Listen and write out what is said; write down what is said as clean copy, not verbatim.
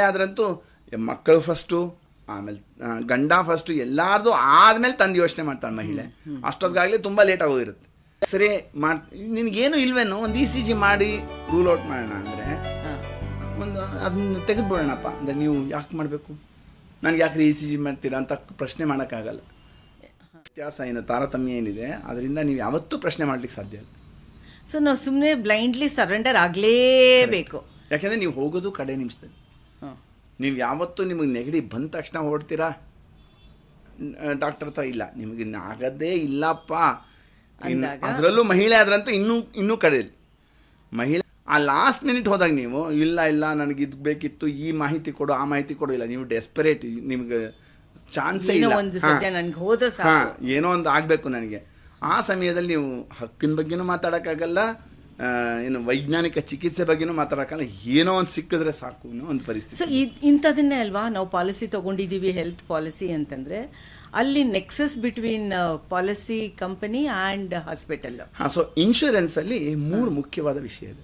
ಆದ್ರಂತೂ ಮಕ್ಕಳು ಫಸ್ಟು, ಆಮೇಲೆ ಗಂಡ ಫಸ್ಟು, ಎಲ್ಲಾರ್ದು ಆದ್ಮೇಲೆ ತಂದು ಯೋಚನೆ ಮಾಡ್ತಾಳೆ ಮಹಿಳೆ. ಅಷ್ಟೊತ್ತಿಗಾಗಲೇ ತುಂಬ ಲೇಟ್ ಆಗೋಗಿರುತ್ತೆ. ಸರಿ ನಿನಗೇನು ಇಲ್ವೇನೋ ಒಂದು ECG ಮಾಡಿ ರೂಲ್ ಔಟ್ ಮಾಡೋಣ ಅಂದರೆ ಒಂದು ಅದನ್ನ ತೆಗೆದುಬಿಡೋಣಪ್ಪ ಅಂದರೆ ನೀವು ಯಾಕೆ ಮಾಡಬೇಕು, ನನಗೆ ಯಾಕೆ ECG ಮಾಡ್ತೀರಾ ಅಂತ ಪ್ರಶ್ನೆ ಮಾಡೋಕ್ಕಾಗಲ್ಲ. ವ್ಯತ್ಯಾಸ ಏನು, ತಾರತಮ್ಯ ಏನಿದೆ ಅದರಿಂದ ನೀವು ಯಾವತ್ತೂ ಪ್ರಶ್ನೆ ಮಾಡ್ಲಿಕ್ಕೆ ಸಾಧ್ಯ ಇಲ್ಲ. ಸೊ ನಾವು ಸುಮ್ಮನೆ ಬ್ಲೈಂಡ್ಲಿ ಸರೆಂಡರ್ ಆಗಲೇಬೇಕು. ಯಾಕೆಂದರೆ ನೀವು ಹೋಗೋದು ಕಡೆ ನಿಮಿಷದಲ್ಲಿ. ನೀವು ಯಾವತ್ತೂ ನಿಮಗೆ ನೆಗಡಿ ಬಂದ ತಕ್ಷಣ ಹೊರಡ್ತೀರಾ ಡಾಕ್ಟರ್ ಹತ್ರ? ಇಲ್ಲ, ನಿಮಗೆ ಆಗದೇ ಇಲ್ಲಪ್ಪ. ಅದರಲ್ಲೂ ಮಹಿಳೆ ಆದ್ರಂತೂ ಇನ್ನೂ ಕಡೆಯಲ್ಲಿ ಮಹಿಳೆ ಆ ಲಾಸ್ಟ್ ಮಿನಿಟ್ ಹೋದಾಗ ನೀವು ಇಲ್ಲ ನನಗೆ ಇದು ಬೇಕಿತ್ತು, ಈ ಮಾಹಿತಿ ಕೊಡು, ಆ ಮಾಹಿತಿ ಕೊಡು, ಇಲ್ಲ ನೀವು ಡೆಸ್ಪರೇಟ್, ನಿಮ್ಗೆ ಚಾನ್ಸೇ ಇಲ್ಲ, ಏನೋ ಒಂದು ಆಗಬೇಕು ನನಗೆ. ಆ ಸಮಯದಲ್ಲಿ ನೀವು ಹಕ್ಕಿನ ಬಗ್ಗೆನೂ ಮಾತಾಡೋಕ್ಕಾಗಲ್ಲ, ಏನು ವೈಜ್ಞಾನಿಕ ಚಿಕಿತ್ಸೆ ಬಗ್ಗೆನೂ ಮಾತಾಡೋಕ್ಕಲ್ಲ, ಏನೋ ಒಂದು ಸಿಕ್ಕಿದ್ರೆ ಸಾಕು ಅನ್ನೋ ಒಂದು ಪರಿಸ್ಥಿತಿ. ಸೊ ಇಂಥದನ್ನೇ ಅಲ್ವಾ ನಾವು ಪಾಲಿಸಿ ತೊಗೊಂಡಿದ್ದೀವಿ, ಹೆಲ್ತ್ ಪಾಲಿಸಿ ಅಂತಂದರೆ ಅಲ್ಲಿ nexus between policy company and hospital. So ಇನ್ಶೂರೆನ್ಸಲ್ಲಿ 3 ಮುಖ್ಯವಾದ ವಿಷಯ ಇದೆ.